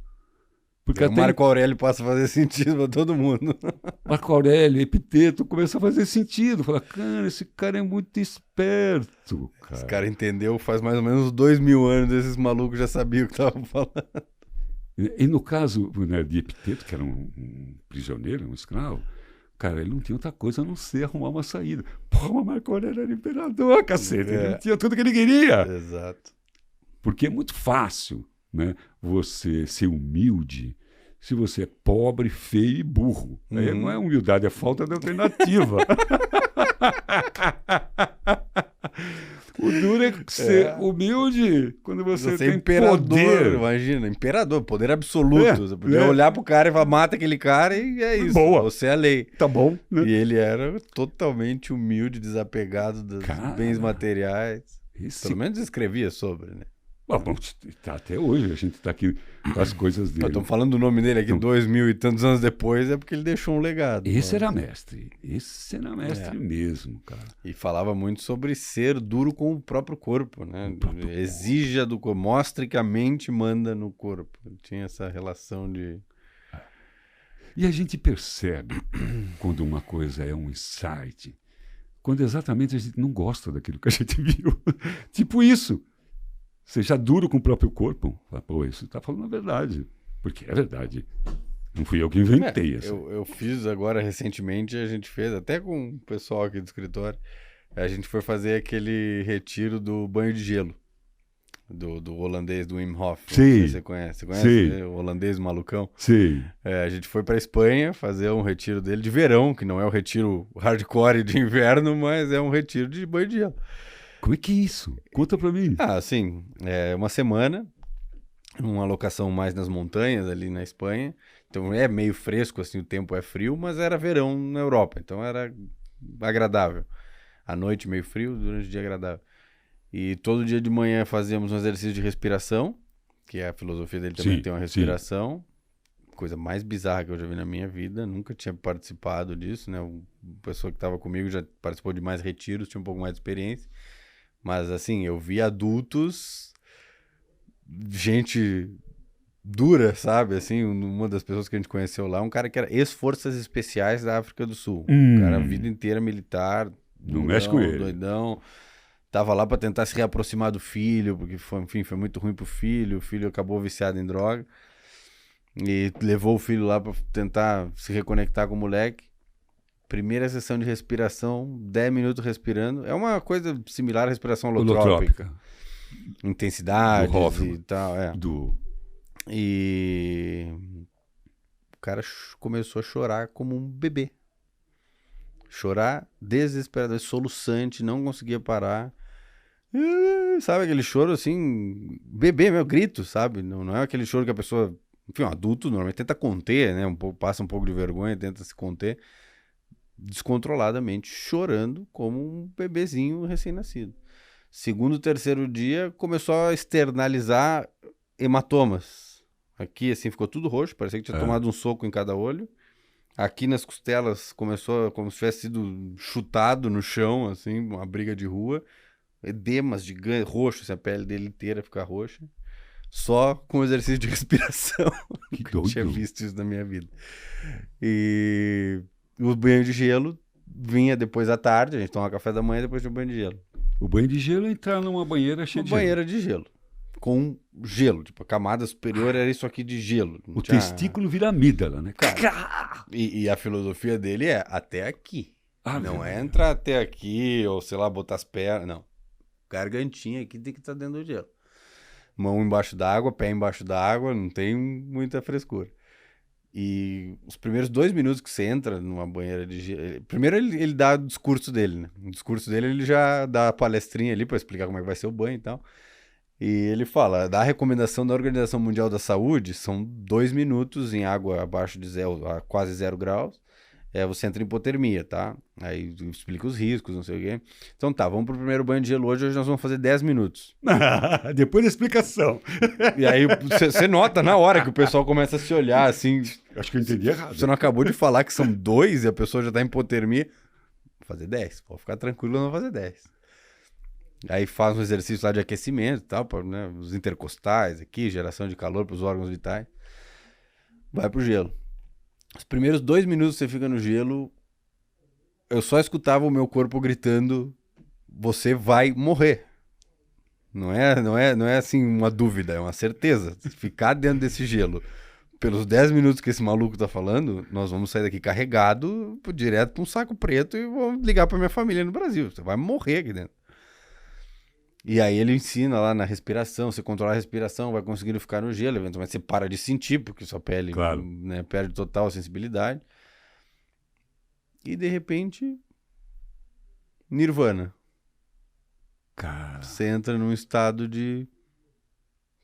Porque o Marco Aurélio passa a fazer sentido para todo mundo. Marco Aurélio, Epiteto, começa a fazer sentido. Fala, cara, esse cara é muito esperto. Cara. Esse cara entendeu faz mais ou menos 2000 anos, esses malucos já sabiam o que estavam falando. E no caso, né, de Epiteto, que era um prisioneiro, um escravo, cara, ele não tinha outra coisa a não ser arrumar uma saída. Pô, mas Marco Aurélio era imperador, cacete. Ele tinha tudo que ele queria. Exato. Porque é muito fácil, né, você ser humilde se você é pobre, feio e burro. Aí não é humildade, é falta de alternativa. O duro é ser humilde quando você tem imperador, poder. Imagina, imperador, poder absoluto. Você poder olhar pro cara e falar, mata aquele cara e é isso. Boa. Você é a lei. Tá bom, né? E ele era totalmente humilde, desapegado dos bens materiais. Pelo menos escrevia sobre, né? Bom, tá até hoje, a gente tá aqui com as coisas dele. Estamos falando do nome dele aqui 2000 e tantos anos depois, é porque ele deixou um legado. Esse era mestre mesmo, cara. E falava muito sobre ser duro com o próprio corpo, né? Exija do corpo, mostre que a mente manda no corpo. Tinha essa relação de... E a gente percebe quando uma coisa é um insight, quando exatamente a gente não gosta daquilo que a gente viu. Tipo isso. Seja duro com o próprio corpo. Fala, pô, isso tá falando a verdade. Porque é verdade. Não fui eu que inventei isso. Eu fiz agora recentemente, a gente fez, até com o pessoal aqui do escritório, a gente foi fazer aquele retiro do banho de gelo. Do holandês, do Wim Hof. Sim. Você conhece? Você conhece o holandês malucão? Sim. A gente foi para Espanha fazer um retiro dele de verão, que não é o retiro hardcore de inverno, mas é um retiro de banho de gelo. Como é que é isso? Conta pra mim. Sim. É uma semana, uma locação mais nas montanhas ali na Espanha. Então é meio fresco, assim, o tempo é frio, mas era verão na Europa, então era agradável. À noite meio frio, durante o dia agradável. E todo dia de manhã fazíamos um exercício de respiração, que a filosofia dele também tem uma respiração. Coisa mais bizarra que eu já vi na minha vida, nunca tinha participado disso, né? Uma pessoa que estava comigo já participou de mais retiros, tinha um pouco mais de experiência. Mas, assim, eu vi adultos, gente dura, sabe? Assim, uma das pessoas que a gente conheceu lá, um cara que era ex-forças especiais da África do Sul. Um cara a vida inteira militar, não mexe com ele. Doidão. Tava lá para tentar se reaproximar do filho, porque, foi muito ruim pro filho. O filho acabou viciado em droga. E levou o filho lá para tentar se reconectar com o moleque. Primeira sessão de respiração, 10 minutos respirando. É uma coisa similar à respiração holotrópica. Intensidade e tal. E o cara começou a chorar como um bebê. Chorar desesperado, soluçante, não conseguia parar. Sabe aquele choro assim, bebê, meu grito, sabe? Não é aquele choro que a pessoa, enfim, um adulto normalmente tenta conter, né? Passa um pouco de vergonha, tenta se conter. Descontroladamente chorando como um bebezinho recém-nascido. Segundo, terceiro dia começou a externalizar hematomas. Aqui assim ficou tudo roxo, parecia que tinha tomado um soco em cada olho. Aqui nas costelas começou como se tivesse sido chutado no chão, assim, uma briga de rua. Edemas gigantes, roxo, assim, a pele dele inteira fica roxa. Só com exercício de respiração. Que eu tinha visto isso na minha vida. E o banho de gelo vinha depois à tarde, a gente tomava café da manhã depois do banho de gelo. O banho de gelo é entrar numa banheira cheia de gelo. Uma banheira de gelo. Com gelo. Tipo, a camada superior era isso aqui de gelo. O testículo vira amígdala, né? Cara, e a filosofia dele é até aqui. Não é entrar até aqui ou, sei lá, botar as pernas. Não. Gargantinha aqui tem que estar dentro do gelo. Mão embaixo d'água, pé embaixo d'água, não tem muita frescura. E os primeiros 2 minutos que você entra numa banheira de gelo... Primeiro ele dá o discurso dele, né? O discurso dele ele já dá a palestrinha ali para explicar como é que vai ser o banho e tal. E ele fala, da recomendação da Organização Mundial da Saúde, são 2 minutos em água abaixo de zero, a quase 0 graus. você entra em hipotermia, tá? Aí explica os riscos, não sei o quê. Então tá, vamos pro primeiro banho de gelo hoje nós vamos fazer 10 minutos. Depois da explicação. E aí você nota na hora que o pessoal começa a se olhar, assim... Acho que eu entendi errado. Você não acabou de falar que são 2 e a pessoa já tá em hipotermia? Vou fazer 10, pode ficar tranquilo, eu não vou fazer 10. Aí faz um exercício lá de aquecimento e tal, né, os intercostais aqui, geração de calor para os órgãos vitais. Vai pro gelo. Os primeiros 2 minutos que você fica no gelo, eu só escutava o meu corpo gritando: você vai morrer. Não é assim uma dúvida, é uma certeza. Se ficar dentro desse gelo pelos 10 minutos que esse maluco tá falando, nós vamos sair daqui carregado direto pra um saco preto e vou ligar pra minha família no Brasil. Você vai morrer aqui dentro. E aí ele ensina lá na respiração, você controla a respiração, vai conseguindo ficar no gelo, eventualmente você para de sentir, porque sua pele, Claro. né, perde total sensibilidade. E de repente, nirvana. Cara, Você entra num estado de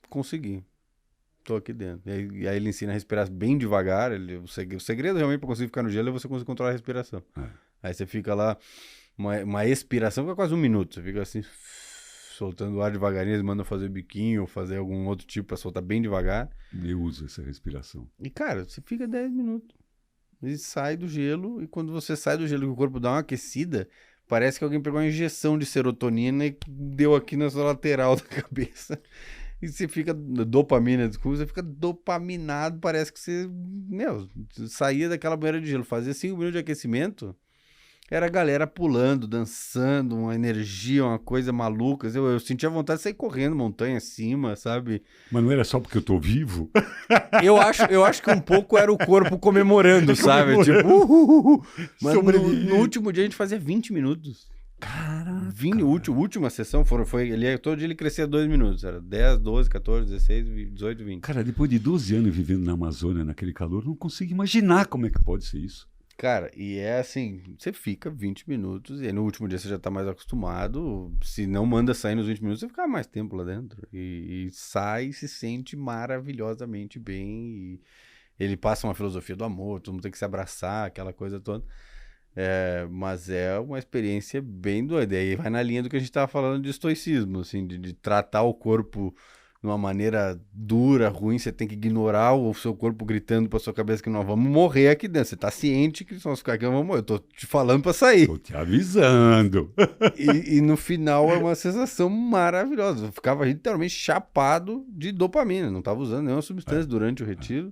consegui. Tô aqui dentro. E aí ele ensina a respirar bem devagar. O segredo realmente para conseguir ficar no gelo é você conseguir controlar a respiração. Aí você fica lá, uma expiração fica quase 1 minuto. Você fica assim, soltando o ar devagarinho, eles mandam fazer biquinho ou fazer algum outro tipo para soltar bem devagar. eu uso essa respiração. E cara, você fica 10 minutos. E sai do gelo, e quando você sai do gelo e o corpo dá uma aquecida, parece que alguém pegou uma injeção de serotonina e deu aqui na sua lateral da cabeça. E você fica, dopamina, desculpa, você fica dopaminado, parece que você, saía daquela banheira de gelo, fazia 5 minutos de aquecimento, era a galera pulando, dançando, uma energia, uma coisa maluca. Eu sentia vontade de sair correndo montanha acima, sabe? Mas não era só porque eu tô vivo? Eu acho que um pouco era o corpo comemorando, sabe? Tipo, Mas no último dia a gente fazia 20 minutos. Caraca. Última sessão todo dia ele crescia 2 minutos. Era 10, 12, 14, 16, 18, 20. Cara, depois de 12 anos vivendo na Amazônia, naquele calor, não consigo imaginar como é que pode ser isso. Cara, e é assim, você fica 20 minutos e aí no último dia você já tá mais acostumado. Se não manda sair nos 20 minutos, você fica mais tempo lá dentro. E sai e se sente maravilhosamente bem. E ele passa uma filosofia do amor, todo mundo tem que se abraçar, aquela coisa toda. Mas é uma experiência bem doida. E aí vai na linha do que a gente tava falando de estoicismo, assim, de tratar o corpo de uma maneira dura, ruim. Você tem que ignorar o seu corpo gritando pra sua cabeça que nós vamos morrer aqui dentro. Você tá ciente que nós ficar aqui, nós vamos morrer. Eu tô te falando pra sair. Tô te avisando. E no final é uma sensação maravilhosa. Eu ficava literalmente chapado de dopamina. Não tava usando nenhuma substância durante o retiro.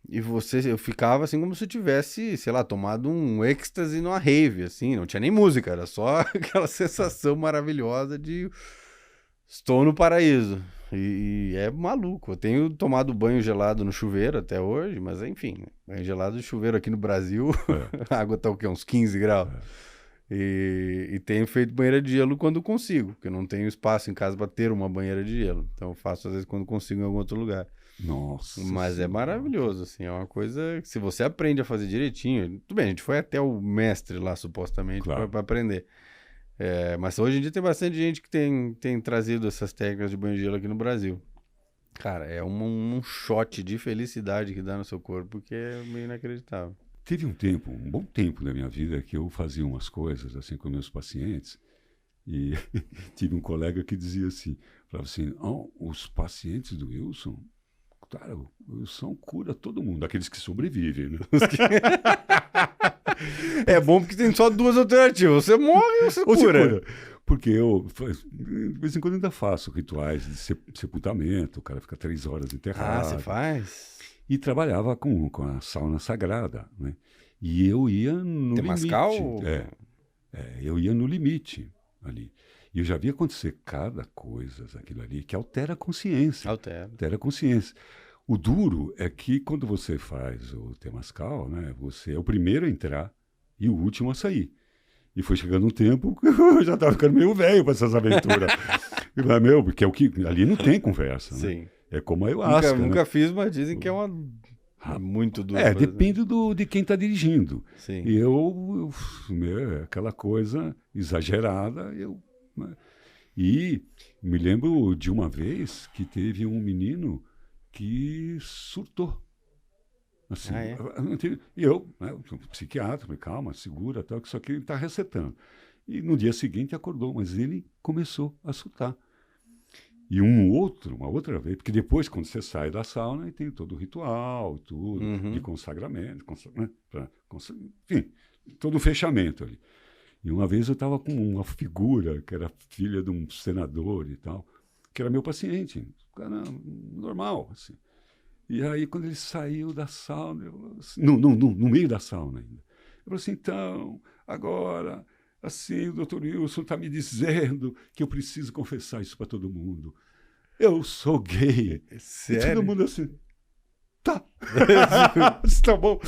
E eu ficava assim como se eu tivesse, sei lá, tomado um êxtase numa rave, assim. Não tinha nem música, era só aquela sensação maravilhosa de estou no paraíso. E é maluco. Eu tenho tomado banho gelado no chuveiro até hoje, mas enfim, banho gelado de chuveiro aqui no Brasil, a água tá o quê? Uns 15 graus. E tenho feito banheira de gelo quando consigo, porque eu não tenho espaço em casa para ter uma banheira de gelo. Então eu faço às vezes quando consigo em algum outro lugar. Nossa. Mas é maravilhoso, assim, é uma coisa que se você aprende a fazer direitinho, tudo bem, a gente foi até o mestre lá, supostamente, Claro. para aprender. Mas hoje em dia tem bastante gente que tem trazido essas técnicas de banho de gelo aqui no Brasil. Cara, é um shot de felicidade que dá no seu corpo que é meio inacreditável. Teve um bom tempo da minha vida que eu fazia umas coisas assim com meus pacientes e tive um colega que dizia assim, falava assim, os pacientes do Wilson, cara, o Wilson cura todo mundo, aqueles que sobrevivem, né? É bom porque tem só 2 alternativas, você morre ou você cura. Porque eu, de vez em quando, ainda faço rituais de sepultamento, o cara fica 3 horas enterrado. Ah, você faz? E trabalhava com a sauna sagrada, né? E eu ia no Temazcal? limite. Eu ia no limite ali. E eu já vi acontecer cada coisa aquilo ali que altera a consciência. Altera a consciência. O duro é que quando você faz o Temazcal, né, você é o primeiro a entrar e o último a sair. E foi chegando um tempo que eu já estava ficando meio velho para essas aventuras. Eu falei, porque ali não tem conversa, né? Sim. É como a ayahuasca. Nunca fiz, mas dizem que é muito duro. Depende de quem está dirigindo. Sim. E aquela coisa exagerada, né? E me lembro de uma vez que teve um menino que surtou. Assim, Ah, é? e eu, né, um psiquiatra, falei, calma, segura, tal, que isso aqui ele está recetando. E no dia seguinte acordou, mas ele começou a surtar. E uma outra vez, porque depois, quando você sai da sauna, tem todo o ritual, tudo, de Uhum. consagramento, né, enfim, todo o fechamento ali. E uma vez eu estava com uma figura que era filha de um senador e tal, que era meu paciente, cara normal, assim. E aí, quando ele saiu da sauna, no meio da sauna ainda, eu falei assim, então, agora, assim, o doutor Wilson está me dizendo que eu preciso confessar isso para todo mundo. Eu sou gay. E todo Sério? mundo assim, tá, está bom.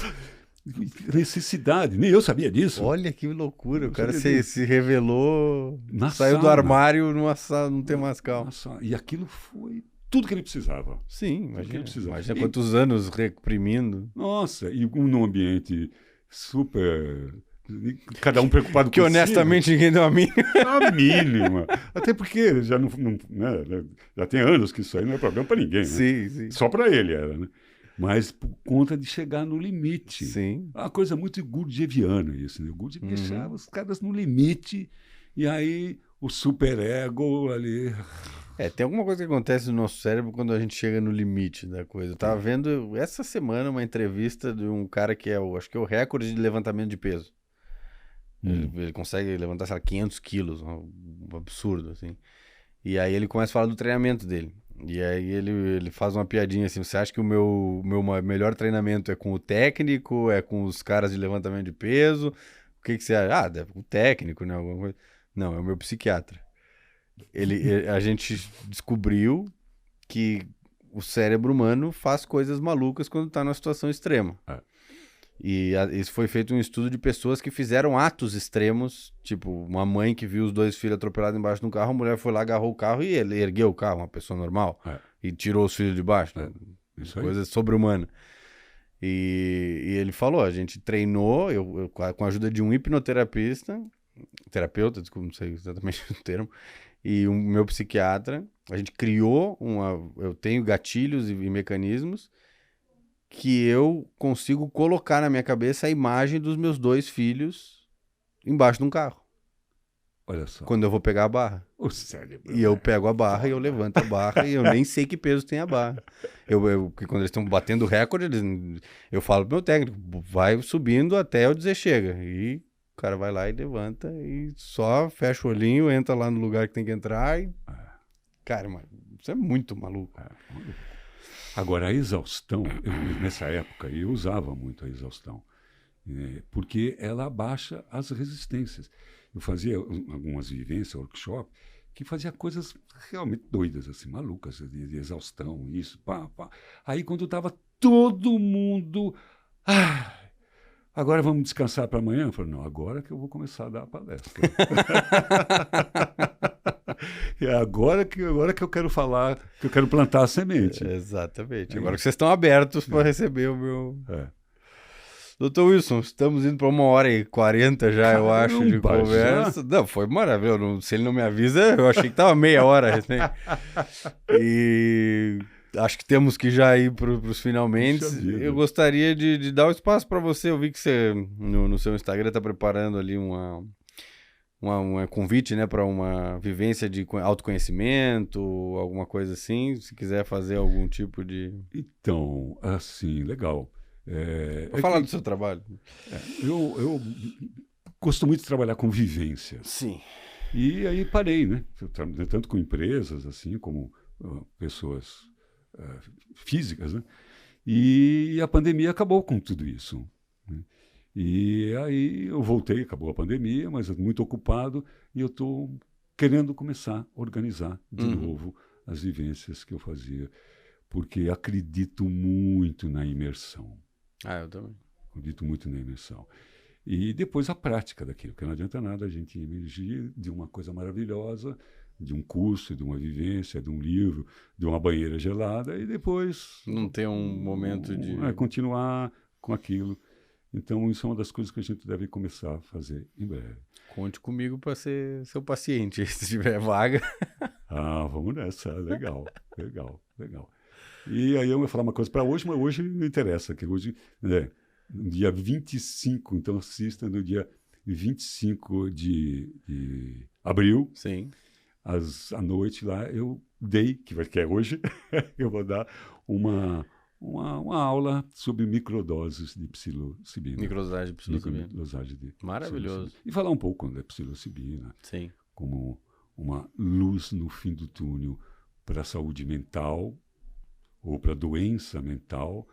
Necessidade, nem eu sabia disso. Olha que loucura, o Eu cara sabia se, disso. se revelou, Na saiu do sauna. armário numa sala, num temazcal. E aquilo foi tudo que ele precisava. Sim, Tudo que ele imagina. precisava. Imagina E, quantos anos reprimindo. nossa, e num ambiente super. Cada um preocupado Que consigo. honestamente ninguém deu a mim. A mínima. Até porque já, né, já tem anos que isso aí não é problema para ninguém. Né? Sim, sim. Só para ele era. Né? Mas por conta de chegar no limite. Sim. É uma coisa muito gurdjieffiana isso. Né? O Gurdjieff deixava os caras no limite e aí o superego ali. Tem alguma coisa que acontece no nosso cérebro quando a gente chega no limite da coisa. Eu tava vendo essa semana uma entrevista de um cara que acho que é o recorde de levantamento de peso. Ele consegue levantar, sei lá, 500 quilos, um absurdo, assim. E aí ele começa a falar do treinamento dele. E aí ele faz uma piadinha assim, você acha que o meu melhor treinamento é com o técnico, é com os caras de levantamento de peso? O que você acha? O técnico, né? Alguma coisa. Não, é o meu psiquiatra. A gente descobriu que o cérebro humano faz coisas malucas quando tá numa situação extrema. E isso foi feito um estudo de pessoas que fizeram atos extremos, tipo, uma mãe que viu os dois filhos atropelados embaixo de um carro, a mulher foi lá, agarrou o carro e ele ergueu o carro, uma pessoa normal, e tirou os filhos de baixo. Né? Coisa sobre-humana. E ele falou, a gente treinou, eu com a ajuda de um terapeuta, desculpa, não sei exatamente o termo, e o meu psiquiatra, a gente criou eu tenho gatilhos e mecanismos que eu consigo colocar na minha cabeça a imagem dos meus dois filhos embaixo de um carro. Olha só. Quando eu vou pegar a barra. O cérebro. E eu pego a barra e eu levanto a barra e eu nem sei que peso tem a barra. Quando eles estão batendo o recorde, eu falo pro meu técnico, vai subindo até eu dizer chega. E o cara vai lá e levanta e só fecha o olhinho, entra lá no lugar que tem que entrar e... Cara, isso é muito maluco. Agora, a exaustão, nessa época, eu usava muito a exaustão, porque ela abaixa as resistências. Eu fazia algumas vivências, workshop, que fazia coisas realmente doidas, assim, malucas, de exaustão, isso, pá. Aí, quando estava todo mundo... agora vamos descansar para amanhã? Eu falei, não, agora que eu vou começar a dar a palestra. É agora que eu quero falar, que eu quero plantar a semente. Exatamente. Agora que vocês estão abertos para receber o meu... Doutor Wilson, estamos indo para 1h40 já, eu acho, de conversa. Já? Não, foi maravilhoso. Se ele não me avisa, eu achei que estava meia hora. Assim. E acho que temos que já ir para os finalmente. Eu gostaria de dar o espaço para você. Eu vi que você, no seu Instagram, está preparando ali um convite, né, para uma vivência de autoconhecimento, alguma coisa assim. Se quiser fazer algum tipo de... Então, assim, legal. Vou falar do seu trabalho. Eu gosto muito de trabalhar com vivência. Sim. E aí parei, né? Tanto com empresas, assim, como pessoas físicas, né? E a pandemia acabou com tudo isso. Né? E aí eu voltei, acabou a pandemia, mas muito ocupado, e eu estou querendo começar a organizar de novo as vivências que eu fazia, porque acredito muito na imersão. Eu também. Acredito muito na imersão. E depois a prática daquilo, porque não adianta nada a gente emergir de uma coisa maravilhosa, de um curso, de uma vivência, de um livro, de uma banheira gelada, e depois... não ter um momento de... continuar com aquilo. Então, isso é uma das coisas que a gente deve começar a fazer em breve. Conte comigo para ser seu paciente, se tiver vaga. Vamos nessa. Legal, legal, legal. E aí eu vou falar uma coisa para hoje, mas hoje não interessa, que hoje, no dia 25, então assista no dia 25 de abril, Sim. à noite lá, eu dei, que é hoje, eu vou dar uma aula sobre microdoses de psilocibina. Microdosagem de psilocibina. Microdosagem de Maravilhoso. psilocibina. E falar um pouco da psilocibina, Sim. como uma luz no fim do túnel para a saúde mental ou para a doença mental,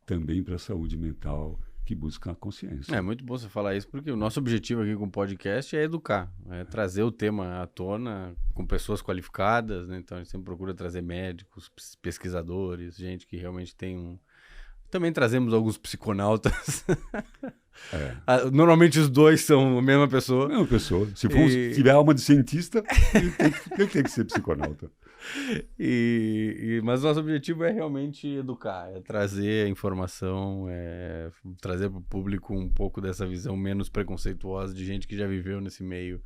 também para a saúde mental que busca a consciência. É muito bom você falar isso, porque o nosso objetivo aqui com o podcast é educar, é trazer o tema à tona com pessoas qualificadas, né? Então a gente sempre procura trazer médicos, pesquisadores, gente que realmente tem um... Também trazemos alguns psiconautas. Normalmente os dois são a mesma pessoa. Não, pessoa. Se tiver alma de cientista, ele tem que ser psiconauta. Mas nosso objetivo é realmente educar, é trazer a informação, é trazer para o público um pouco dessa visão menos preconceituosa de gente que já viveu nesse meio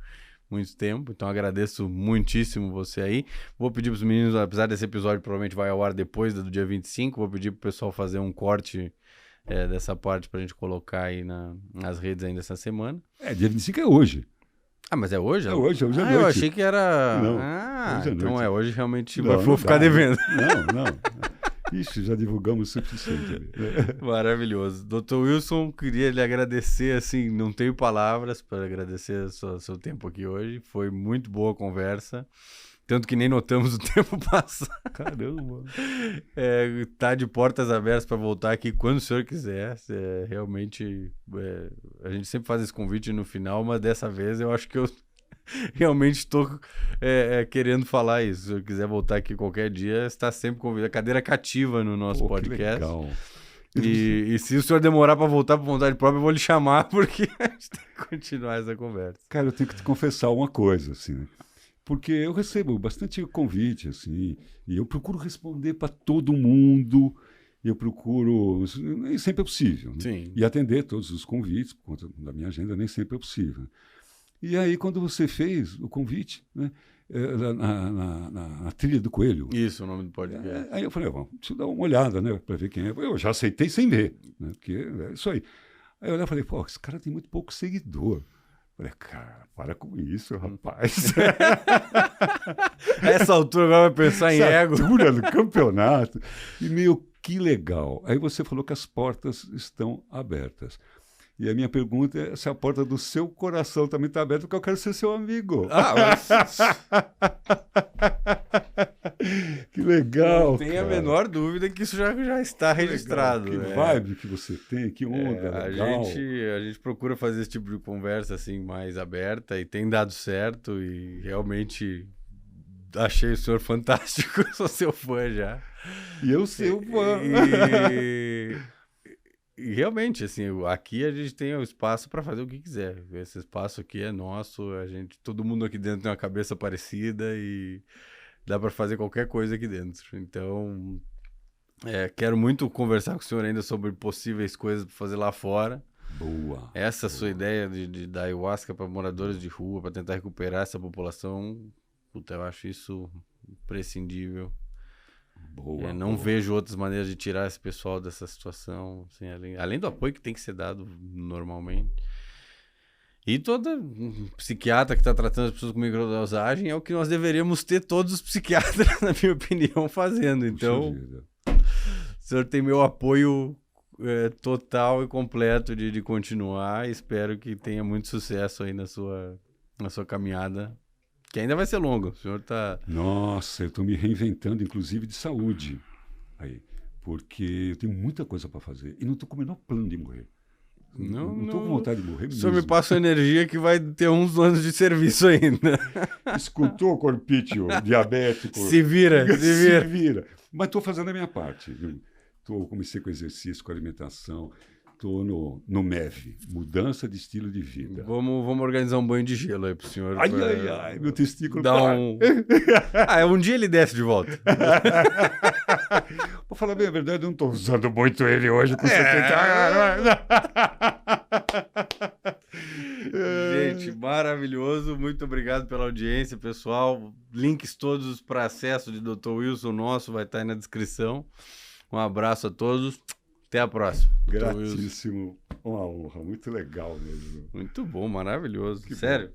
muito tempo. Então agradeço muitíssimo você aí. Vou pedir para os meninos, apesar desse episódio provavelmente vai ao ar depois do dia 25, vou pedir para o pessoal fazer um corte dessa parte para a gente colocar aí nas redes ainda essa semana. Dia 25 é hoje. Ah, mas é hoje? É hoje à noite. Eu achei que era... Não, hoje à noite. Hoje realmente não, vou ficar devendo. Não. Ixi, já divulgamos o suficiente. Maravilhoso. Dr. Wilson, queria lhe agradecer, assim, não tenho palavras para agradecer seu tempo aqui hoje. Foi muito boa a conversa. Tanto que nem notamos o tempo passar. Caramba! Tá de portas abertas para voltar aqui quando o senhor quiser. Realmente, a gente sempre faz esse convite no final, mas dessa vez eu acho que eu realmente estou querendo falar isso. Se o senhor quiser voltar aqui qualquer dia, está sempre convidado. Cadeira cativa no nosso podcast. Que legal. E se o senhor demorar para voltar por vontade própria, eu vou lhe chamar, porque a gente tem que continuar essa conversa. Cara, eu tenho que te confessar uma coisa, assim, né? Porque eu recebo bastante convite, assim, e eu procuro responder para todo mundo, nem sempre é possível, né? Sim. E atender todos os convites, por conta da minha agenda, nem sempre é possível. E aí, quando você fez o convite, né, na Trilha do Coelho... Isso, o nome do podcast. Aí eu falei, deixa eu dar uma olhada, né, para ver quem é. Eu já aceitei sem ver, né, porque é isso aí. Aí eu olhei e falei, esse cara tem muito pouco seguidor. Falei, cara, para com isso, rapaz. A essa altura agora vai pensar em ego. Essa altura do campeonato. E que legal. Aí você falou que as portas estão abertas. E a minha pergunta é se a porta do seu coração também está aberta, porque eu quero ser seu amigo. Que legal. Não tem a menor dúvida que isso já está registrado. Que vibe que você tem, que onda legal. A gente procura fazer esse tipo de conversa assim, mais aberta e tem dado certo e realmente achei o senhor fantástico, sou seu fã já. E eu seu fã. E realmente, assim, aqui a gente tem o espaço para fazer o que quiser. Esse espaço aqui é nosso, todo mundo aqui dentro tem uma cabeça parecida e dá para fazer qualquer coisa aqui dentro. Então, quero muito conversar com o senhor ainda sobre possíveis coisas para fazer lá fora. Boa. Essa sua ideia de dar ayahuasca para moradores de rua, para tentar recuperar essa população, eu acho isso imprescindível. Não vejo outras maneiras de tirar esse pessoal dessa situação, assim, além do apoio que tem que ser dado normalmente. E toda psiquiatra que está tratando as pessoas com microdosagem é o que nós deveríamos ter todos os psiquiatras, na minha opinião, fazendo. Então, o senhor tem meu apoio total e completo de continuar. Espero que tenha muito sucesso aí na sua caminhada, que ainda vai ser longa. O senhor tá... Nossa, eu estou me reinventando, inclusive de saúde, aí, porque eu tenho muita coisa para fazer e não estou com o menor plano de morrer. Não estou com vontade de morrer mesmo. O senhor me passa energia que vai ter uns anos de serviço ainda. Escutou, corpício diabético? Se vira. Mas estou fazendo a minha parte. Comecei com exercício, com alimentação. Estou no MEV, mudança de estilo de vida. Vamos organizar um banho de gelo aí pro senhor. Ai, meu testículo. Um dia ele desce de volta. Vou falar bem a verdade, eu não estou usando muito ele hoje com 70 anos. Gente, Maravilhoso, muito obrigado pela audiência, pessoal. Links todos para acesso de Dr. Wilson nosso vai estar aí na descrição. Um abraço a todos, até a próxima. Dr. Wilson. Gratíssimo, uma honra, muito legal mesmo. Muito bom, maravilhoso. Sério.